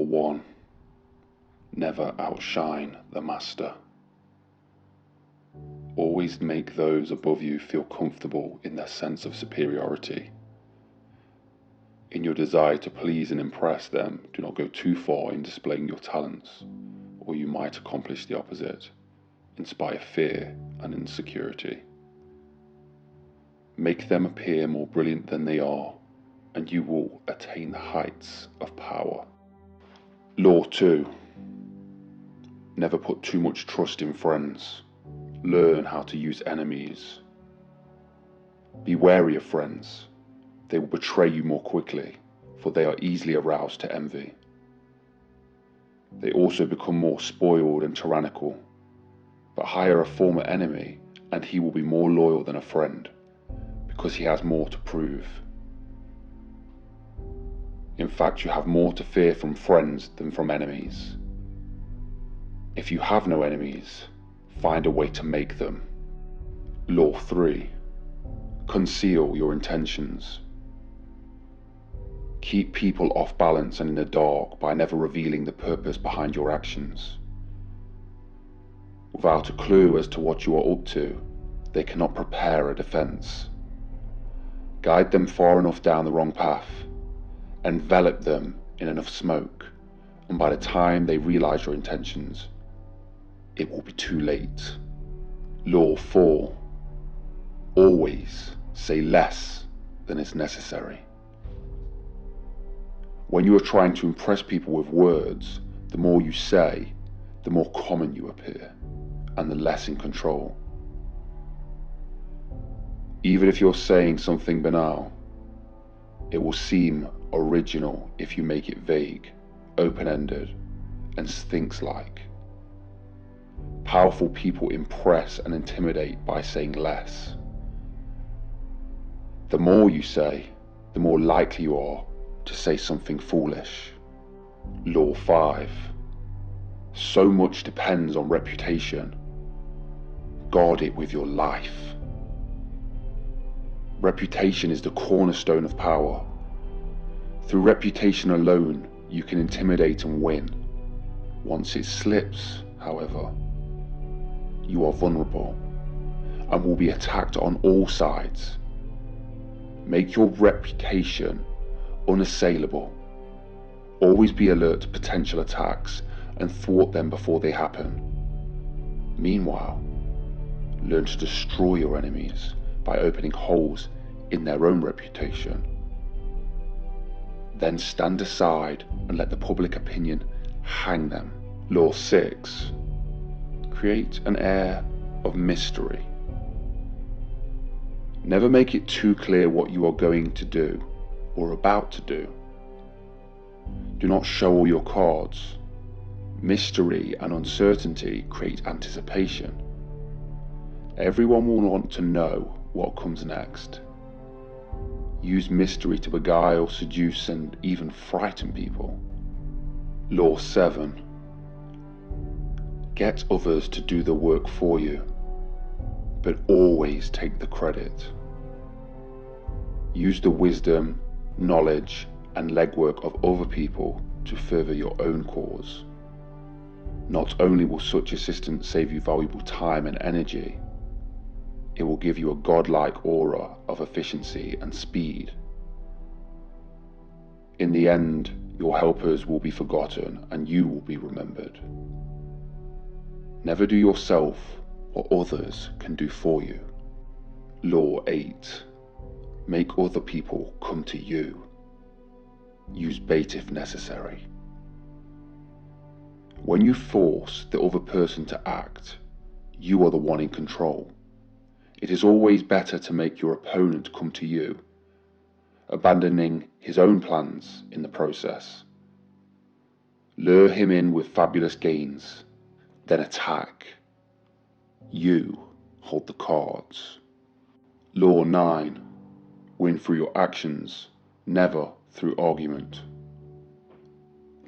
Law 1. Never outshine the master. Always make those above you feel comfortable in their sense of superiority. In your desire to please and impress them, do not go too far in displaying your talents, or you might accomplish the opposite, inspire fear and insecurity. Make them appear more brilliant than they are, and you will attain the heights of power. Law 2. Never put too much trust in friends. Learn how to use enemies. Be wary of friends. They will betray you more quickly, for they are easily aroused to envy. They also become more spoiled and tyrannical, but hire a former enemy and he will be more loyal than a friend, because he has more to prove. In fact, you have more to fear from friends than from enemies. If you have no enemies, find a way to make them. Law 3. Conceal your intentions. Keep people off balance and in the dark by never revealing the purpose behind your actions. Without a clue as to what you are up to, they cannot prepare a defense. Guide them far enough down the wrong path, envelop them in enough smoke, and by the time they realize your intentions, it will be too late. Law 4. Always say less than is necessary. When you are trying to impress people with words, the more you say, the more common you appear, and the less in control. Even if you're saying something banal, it will seem original if you make it vague, open-ended, and Sphinx-like. Powerful people impress and intimidate by saying less. The more you say, the more likely you are to say something foolish. Law 5. So much depends on reputation. Guard it with your life. Reputation is the cornerstone of power. Through reputation alone, you can intimidate and win. Once it slips, however, you are vulnerable and will be attacked on all sides. Make your reputation unassailable. Always be alert to potential attacks and thwart them before they happen. Meanwhile, learn to destroy your enemies by opening holes in their own reputation. Then stand aside and let the public opinion hang them. Law 6. Create an air of mystery. Never make it too clear what you are going to do or about to do. Do not show all your cards. Mystery and uncertainty create anticipation. Everyone will want to know what comes next. Use mystery to beguile, seduce, and even frighten people. Law 7. Get others to do the work for you, but always take the credit. Use the wisdom, knowledge, and legwork of other people to further your own cause. Not only will such assistance save you valuable time and energy, it will give you a godlike aura of efficiency and speed. In the end, your helpers will be forgotten and you will be remembered. Never do yourself what others can do for you. Law 8. Make other people come to you. Use bait if necessary. When you force the other person to act, you are the one in control. It is always better to make your opponent come to you, abandoning his own plans in the process. Lure him in with fabulous gains, then attack. You hold the cards. Law 9. Win through your actions, never through argument.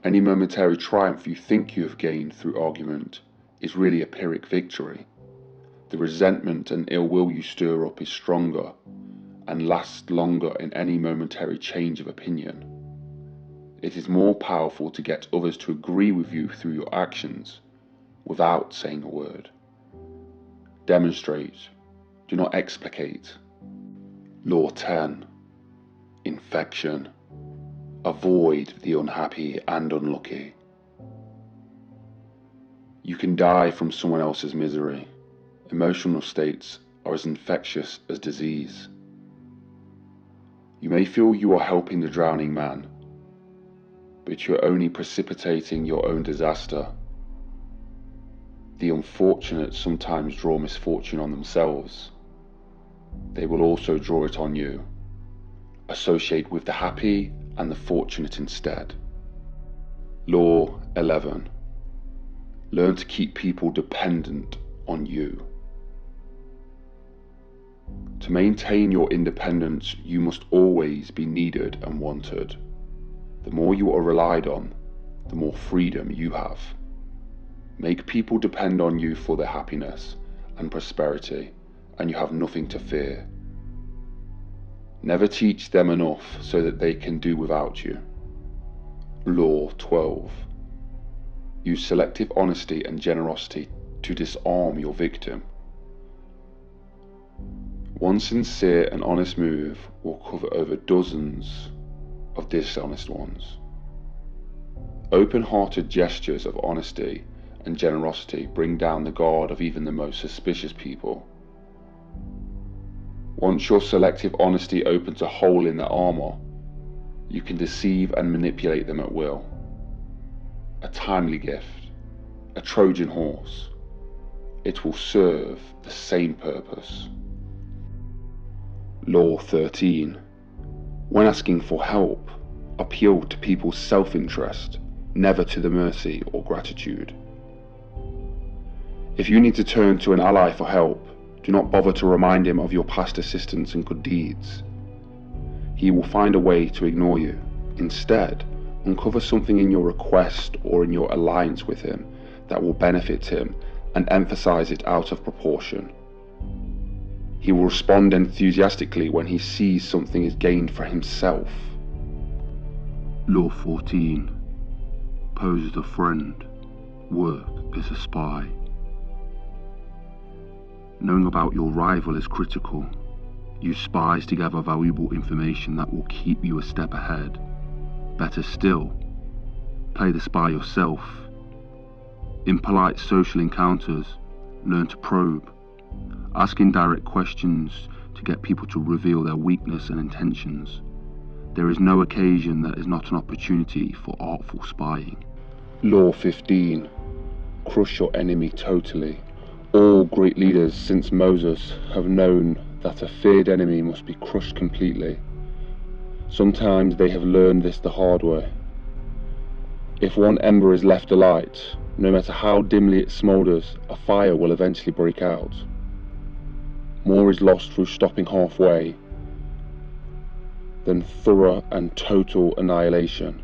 Any momentary triumph you think you have gained through argument is really a Pyrrhic victory. The resentment and ill will you stir up is stronger and lasts longer in any momentary change of opinion. It is more powerful to get others to agree with you through your actions without saying a word. Demonstrate, do not explicate. Law 10. Infection. Avoid the unhappy and unlucky. You can die from someone else's misery. Emotional states are as infectious as disease. You may feel you are helping the drowning man, but you are only precipitating your own disaster. The unfortunate sometimes draw misfortune on themselves. They will also draw it on you. Associate with the happy and the fortunate instead. Law 11. Learn to keep people dependent on you. To maintain your independence, you must always be needed and wanted. The more you are relied on, the more freedom you have. Make people depend on you for their happiness and prosperity, and you have nothing to fear. Never teach them enough so that they can do without you. Law 12. Use selective honesty and generosity to disarm your victim. One sincere and honest move will cover over dozens of dishonest ones. Open-hearted gestures of honesty and generosity bring down the guard of even the most suspicious people. Once your selective honesty opens a hole in their armor, you can deceive and manipulate them at will. A timely gift, a Trojan horse. It will serve the same purpose. Law 13. When asking for help, appeal to people's self-interest, never to the mercy or gratitude. If you need to turn to an ally for help, do not bother to remind him of your past assistance and good deeds. He will find a way to ignore you. Instead, uncover something in your request or in your alliance with him that will benefit him and emphasize it out of proportion. He will respond enthusiastically when he sees something is gained for himself. Law 14. Pose as a friend, work as a spy. Knowing about your rival is critical. Use spies to gather valuable information that will keep you a step ahead. Better still, play the spy yourself. In polite social encounters, learn to probe. Ask indirect questions to get people to reveal their weakness and intentions. There is no occasion that is not an opportunity for artful spying. Law 15. Crush your enemy totally. All great leaders since Moses have known that a feared enemy must be crushed completely. Sometimes they have learned this the hard way. If one ember is left alight, no matter how dimly it smoulders, a fire will eventually break out. More is lost through stopping halfway than thorough and total annihilation.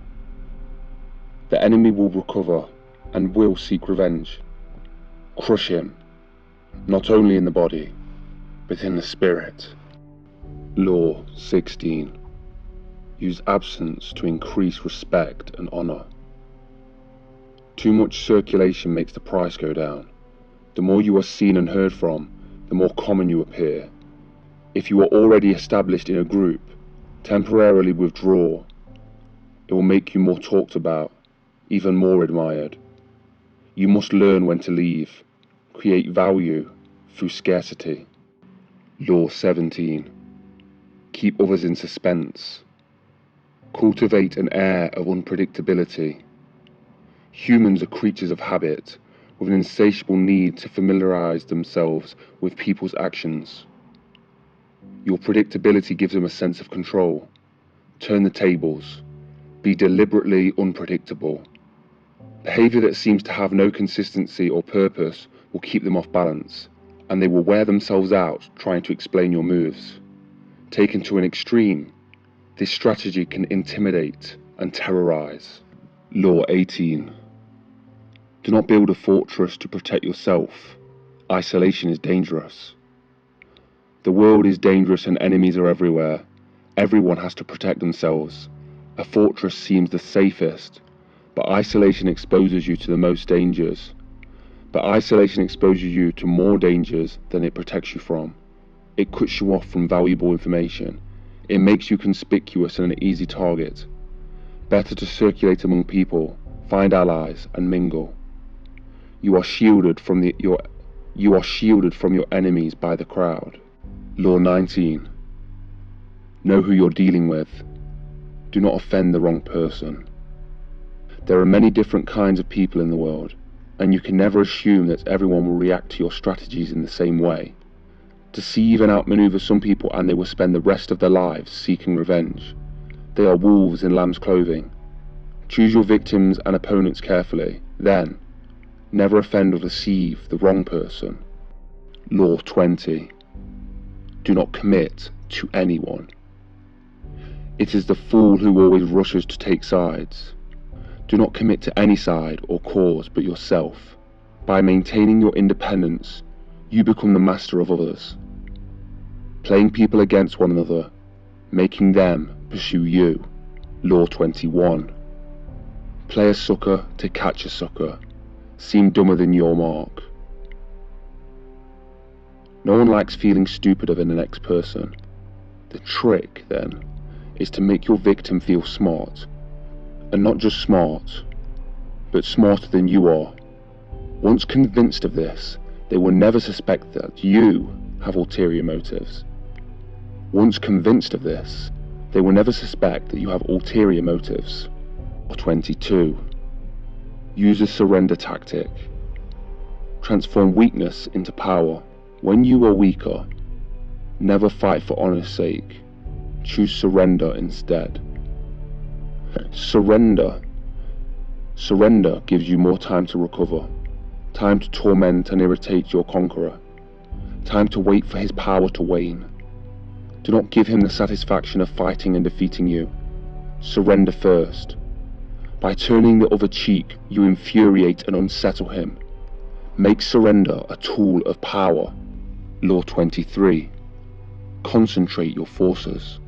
The enemy will recover and will seek revenge. Crush him, not only in the body, but in the spirit. Law 16. Use absence to increase respect and honor. Too much circulation makes the price go down. The more you are seen and heard from, the more common you appear. If you are already established in a group, temporarily withdraw. It will make you more talked about, even more admired. You must learn when to leave. Create value through scarcity. Law 17. Keep others in suspense. Cultivate an air of unpredictability. Humans are creatures of habit, with an insatiable need to familiarize themselves with people's actions. Your predictability gives them a sense of control. Turn the tables. Be deliberately unpredictable. Behavior that seems to have no consistency or purpose will keep them off balance, and they will wear themselves out trying to explain your moves. Taken to an extreme, this strategy can intimidate and terrorize. Law 18. Do not build a fortress to protect yourself. Isolation is dangerous. The world is dangerous and enemies are everywhere. Everyone has to protect themselves. A fortress seems the safest, but isolation exposes you to the most dangers. But isolation exposes you to more dangers than it protects you from. It cuts you off from valuable information. It makes you conspicuous and an easy target. Better to circulate among people, find allies, and mingle. You are shielded from your enemies by the crowd. Law 19. Know who you're dealing with. Do not offend the wrong person. There are many different kinds of people in the world, and you can never assume that everyone will react to your strategies in the same way. Deceive and outmaneuver some people and they will spend the rest of their lives seeking revenge. They are wolves in lamb's clothing. Choose your victims and opponents carefully. Then, never offend or deceive the wrong person. Law 20. Do not commit to anyone. It is the fool who always rushes to take sides. Do not commit to any side or cause but yourself. By maintaining your independence, you become the master of others. Playing people against one another, making them pursue you. Law 21. Play a sucker to catch a sucker. Seem dumber than your mark. No one likes feeling stupider than the next person. The trick, then, is to make your victim feel smart. And not just smart, but smarter than you are. Once convinced of this, they will never suspect that you have ulterior motives. Once convinced of this, they will never suspect that you have ulterior motives. 22. Use a surrender tactic. Transform weakness into power. When you are weaker, never fight for honor's sake. Choose surrender instead. Surrender gives you more time to recover, time to torment and irritate your conqueror, time to wait for his power to wane. Do not give him the satisfaction of fighting and defeating you. Surrender first. By turning the other cheek, you infuriate and unsettle him. Make surrender a tool of power. Law 23. Concentrate your forces.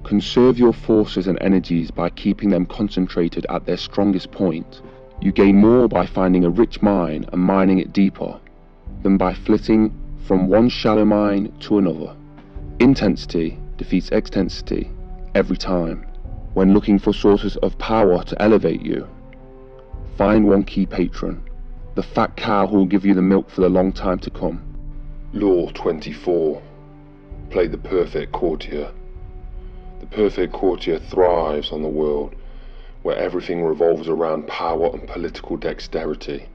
Conserve your forces and energies by keeping them concentrated at their strongest point. You gain more by finding a rich mine and mining it deeper than by flitting from one shallow mine to another. Intensity defeats extensity every time. When looking for sources of power to elevate you, find one key patron, the fat cow who will give you the milk for the long time to come. Law 24. Play the perfect courtier. The perfect courtier thrives on the world where everything revolves around power and political dexterity.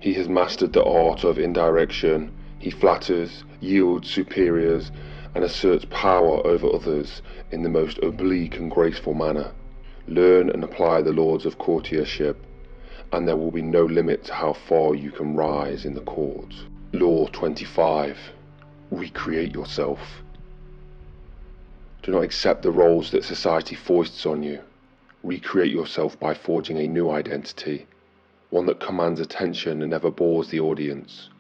He has mastered the art of indirection. He flatters, yields superiors, and asserts power over others in the most oblique and graceful manner. Learn and apply the laws of courtiership, and there will be no limit to how far you can rise in the court. Law 25. Recreate yourself. Do not accept the roles that society foists on you. Recreate yourself by forging a new identity, one that commands attention and never bores the audience.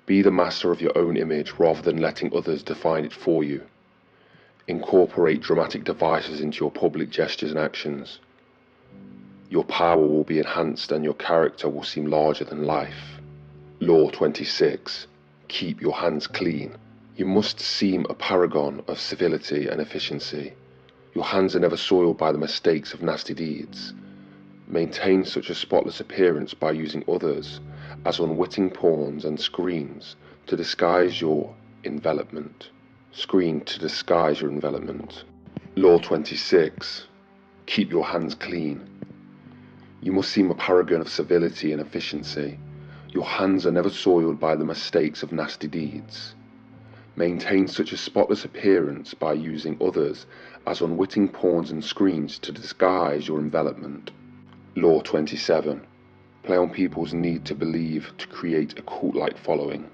Be the master of your own image rather than letting others define it for you. Incorporate dramatic devices into your public gestures and actions. Your power will be enhanced and your character will seem larger than life. Law 26. Keep your hands clean. You must seem a paragon of civility and efficiency. Your hands are never soiled by the mistakes of nasty deeds. Maintain such a spotless appearance by using others as unwitting pawns and screens to disguise your envelopment. Law 26. Keep your hands clean. You must seem a paragon of civility and efficiency. Your hands are never soiled by the mistakes of nasty deeds. Maintain such a spotless appearance by using others as unwitting pawns and screens to disguise your envelopment. Law 27. Play on people's need to believe to create a cult-like following.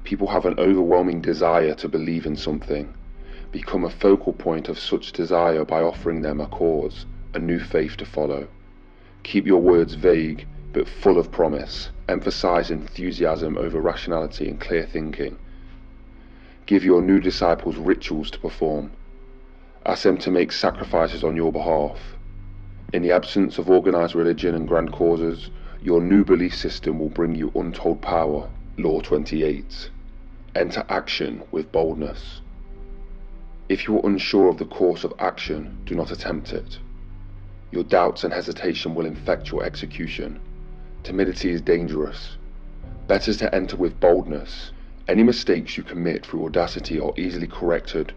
People have an overwhelming desire to believe in something. Become a focal point of such desire by offering them a cause, a new faith to follow. Keep your words vague but full of promise. Emphasize enthusiasm over rationality and clear thinking. Give your new disciples rituals to perform. Ask them to make sacrifices on your behalf. In the absence of organized religion and grand causes, your new belief system will bring you untold power. Law 28. Enter action with boldness. If you are unsure of the course of action, do not attempt it. Your doubts and hesitation will infect your execution. Timidity is dangerous. Better to enter with boldness. Any mistakes you commit through audacity are easily corrected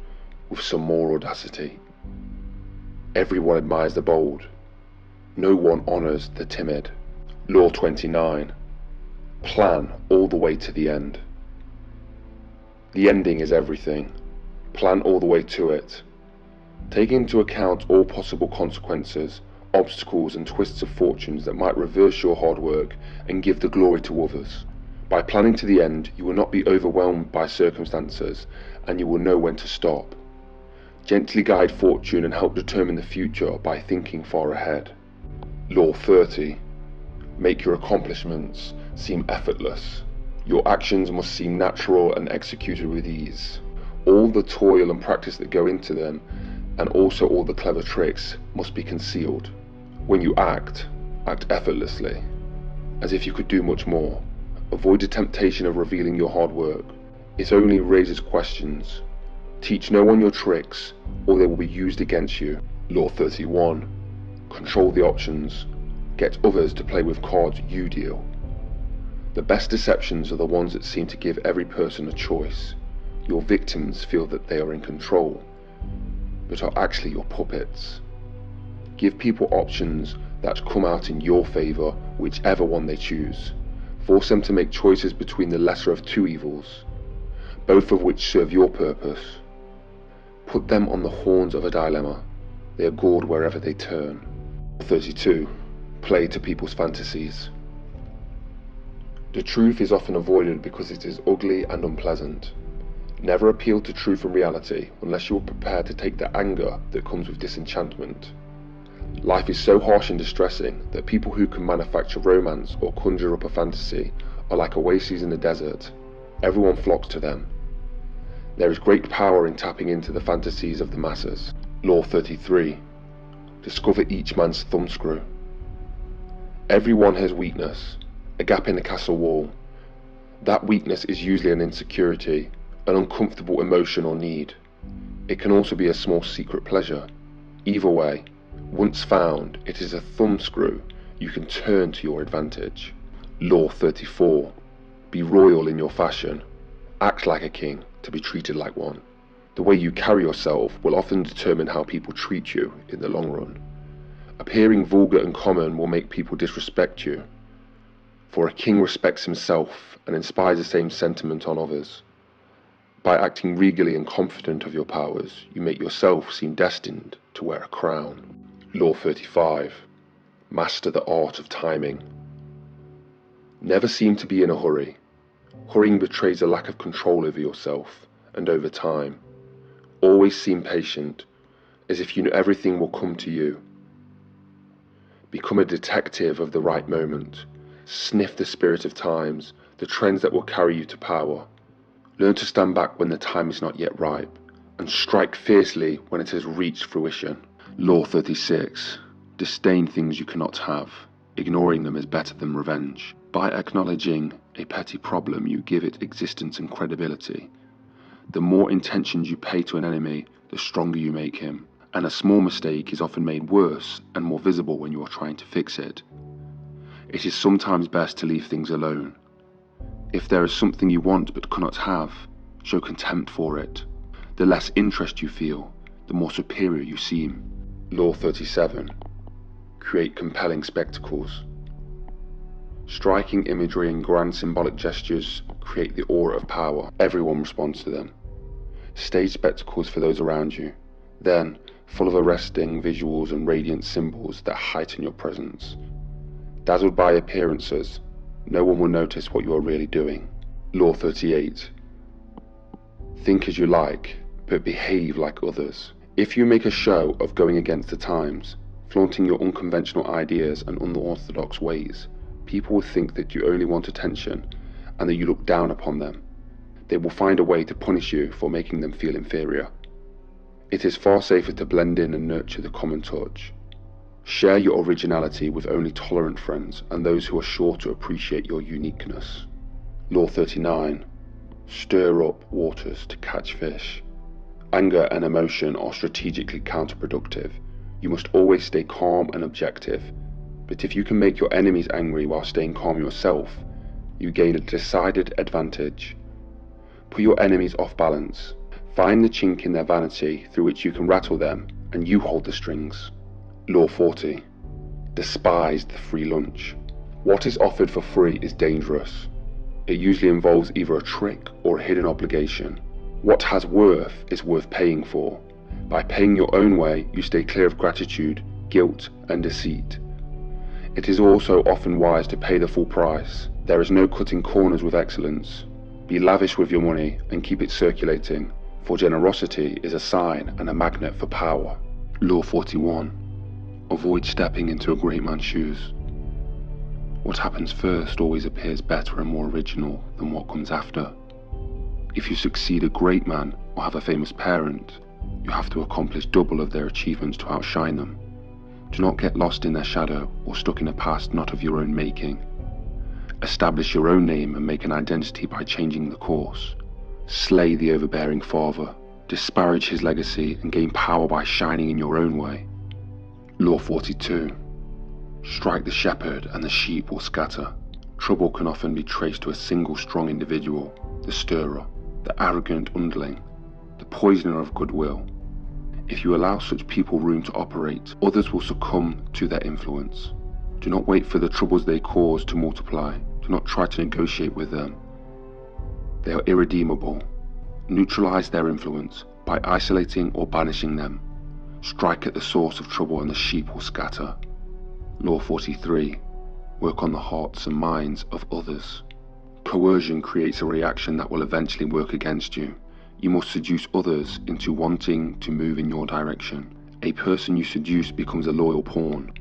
with some more audacity. Everyone admires the bold. No one honors the timid. Law 29. Plan all the way to the end. The ending is everything. Plan all the way to it. Take into account all possible consequences, obstacles and twists of fortunes that might reverse your hard work and give the glory to others. By planning to the end, you will not be overwhelmed by circumstances, and you will know when to stop. Gently guide fortune and help determine the future by thinking far ahead. Law 30. Make your accomplishments seem effortless. Your actions must seem natural and executed with ease. All the toil and practice that go into them, and also all the clever tricks, must be concealed. When you act effortlessly, as if you could do much more. Avoid the temptation of revealing your hard work. It only raises questions. Teach no one your tricks, or they will be used against you. Law 31. Control the options. Get others to play with cards you deal. The best deceptions are the ones that seem to give every person a choice. Your victims feel that they are in control, but are actually your puppets. Give people options that come out in your favor, whichever one they choose. Force them to make choices between the lesser of two evils, both of which serve your purpose. Put them on the horns of a dilemma. They are gored wherever they turn. 32. Play to people's fantasies. The truth is often avoided because it is ugly and unpleasant. Never appeal to truth and reality unless you are prepared to take the anger that comes with disenchantment. Life is so harsh and distressing that people who can manufacture romance or conjure up a fantasy are like oases in the desert. Everyone flocks to them. There is great power in tapping into the fantasies of the masses. Law 33. Discover each man's thumbscrew. Everyone has weakness, a gap in the castle wall. That weakness is usually an insecurity, an uncomfortable emotion or need. It can also be a small secret pleasure. Either way, once found, it is a thumbscrew you can turn to your advantage. Law 34. Be royal in your fashion. Act like a king to be treated like one. The way you carry yourself will often determine how people treat you in the long run. Appearing vulgar and common will make people disrespect you. For a king respects himself and inspires the same sentiment on others. By acting regally and confident of your powers, you make yourself seem destined to wear a crown. Law 35. Master the art of timing. Never seem to be in a hurry. Hurrying betrays a lack of control over yourself and over time. Always seem patient, as if you know everything will come to you. Become a detective of the right moment. Sniff the spirit of times, the trends that will carry you to power. Learn to stand back when the time is not yet ripe, and strike fiercely when it has reached fruition. Law 36. Disdain things you cannot have. Ignoring them is better than revenge. By acknowledging a petty problem, you give it existence and credibility. The more intentions you pay to an enemy, the stronger you make him. And a small mistake is often made worse and more visible when you are trying to fix it. It is sometimes best to leave things alone. If there is something you want but cannot have, show contempt for it. The less interest you feel, the more superior you seem. Law 37. Create compelling spectacles. Striking imagery and grand symbolic gestures create the aura of power. Everyone responds to them. Stage spectacles for those around you, then full of arresting visuals and radiant symbols that heighten your presence. Dazzled by appearances, no one will notice what you are really doing. Law 38. Think as you like, but behave like others. If you make a show of going against the times, flaunting your unconventional ideas and unorthodox ways, people will think that you only want attention and that you look down upon them. they will find a way to punish you for making them feel inferior. It is far safer to blend in and nurture the common touch. Share your originality with only tolerant friends and those who are sure to appreciate your uniqueness. Law 39. Stir up waters to catch fish. Anger and emotion are strategically counterproductive. You must always stay calm and objective. But if you can make your enemies angry while staying calm yourself, you gain a decided advantage. Put your enemies off balance. Find the chink in their vanity through which you can rattle them, and you hold the strings. Law 40. Despise the free lunch. What is offered for free is dangerous. It usually involves either a trick or a hidden obligation. What has worth is worth paying for. By paying your own way, you stay clear of gratitude, guilt, and deceit. It is also often wise to pay the full price. There is no cutting corners with excellence. Be lavish with your money and keep it circulating, for generosity is a sign and a magnet for power. Law 41. Avoid stepping into a great man's shoes. What happens first always appears better and more original than what comes after. If you succeed a great man or have a famous parent, you have to accomplish double of their achievements to outshine them. Do not get lost in their shadow or stuck in a past not of your own making. Establish your own name and make an identity by changing the course. Slay the overbearing father, disparage his legacy, and gain power by shining in your own way. Law 42. Strike the shepherd and the sheep will scatter. Trouble can often be traced to a single strong individual, the stirrer, the arrogant underling, the poisoner of goodwill. If you allow such people room to operate, others will succumb to their influence. Do not wait for the troubles they cause to multiply. Do not try to negotiate with them. They are irredeemable. Neutralize their influence by isolating or banishing them. Strike at the source of trouble and the sheep will scatter. Law 43. Work on the hearts and minds of others. Coercion creates a reaction that will eventually work against you. You must seduce others into wanting to move in your direction. A person you seduce becomes a loyal pawn,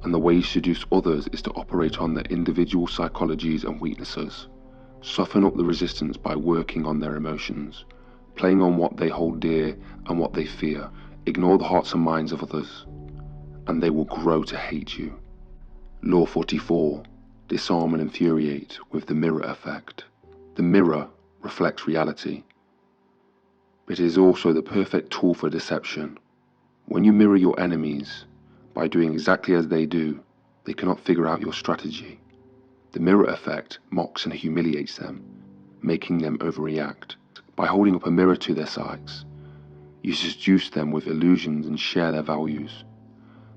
and the way you seduce others is to operate on their individual psychologies and weaknesses. Soften up the resistance by working on their emotions, playing on what they hold dear and what they fear. Ignore the hearts and minds of others, and they will grow to hate you. Law 44. Disarm and infuriate with the mirror effect. The mirror reflects reality. It is also the perfect tool for deception. When you mirror your enemies, by doing exactly as they do, they cannot figure out your strategy. The mirror effect mocks and humiliates them, making them overreact. By holding up a mirror to their sights, you seduce them with illusions and share their values.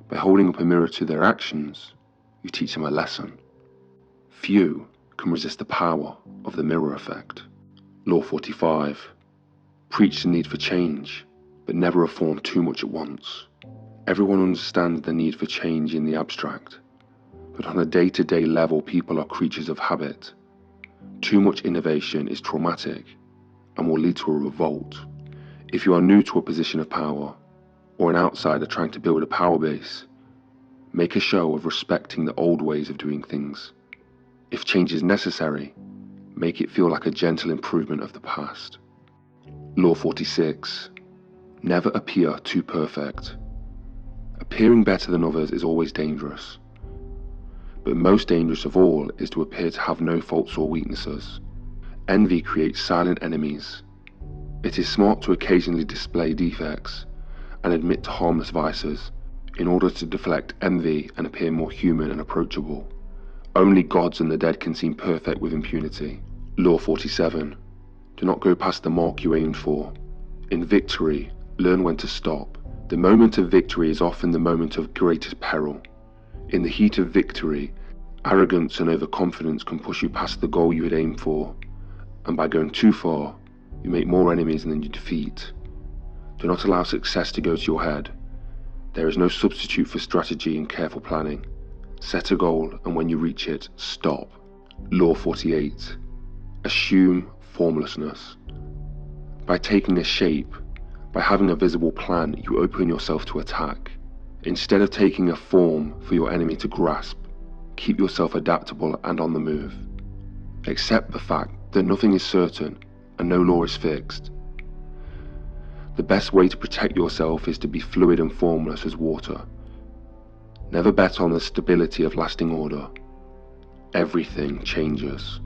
By holding up a mirror to their actions, you teach them a lesson. Few can resist the power of the mirror effect. Law 45. Preach the need for change, but never reform too much at once. Everyone understands the need for change in the abstract, but on a day-to-day level, people are creatures of habit. Too much innovation is traumatic and will lead to a revolt. If you are new to a position of power, or an outsider trying to build a power base, make a show of respecting the old ways of doing things. If change is necessary, make it feel like a gentle improvement of the past. Law 46. Never appear too perfect. Appearing better than others is always dangerous, but most dangerous of all is to appear to have no faults or weaknesses. Envy creates silent enemies. It is smart to occasionally display defects and admit to harmless vices in order to deflect envy and appear more human and approachable. Only gods and the dead can seem perfect with impunity. Law 47. Do not go past the mark you aimed for. In victory, learn when to stop. The moment of victory is often the moment of greatest peril. In the heat of victory, arrogance and overconfidence can push you past the goal you had aimed for, and by going too far, you make more enemies than you defeat. Do not allow success to go to your head. There is no substitute for strategy and careful planning. Set a goal, and when you reach it, stop. Law 48. Assume formlessness. By taking a shape, by having a visible plan, you open yourself to attack. Instead of taking a form for your enemy to grasp, keep yourself adaptable and on the move. Accept the fact that nothing is certain and no law is fixed. The best way to protect yourself is to be fluid and formless as water. Never bet on the stability of lasting order. Everything changes.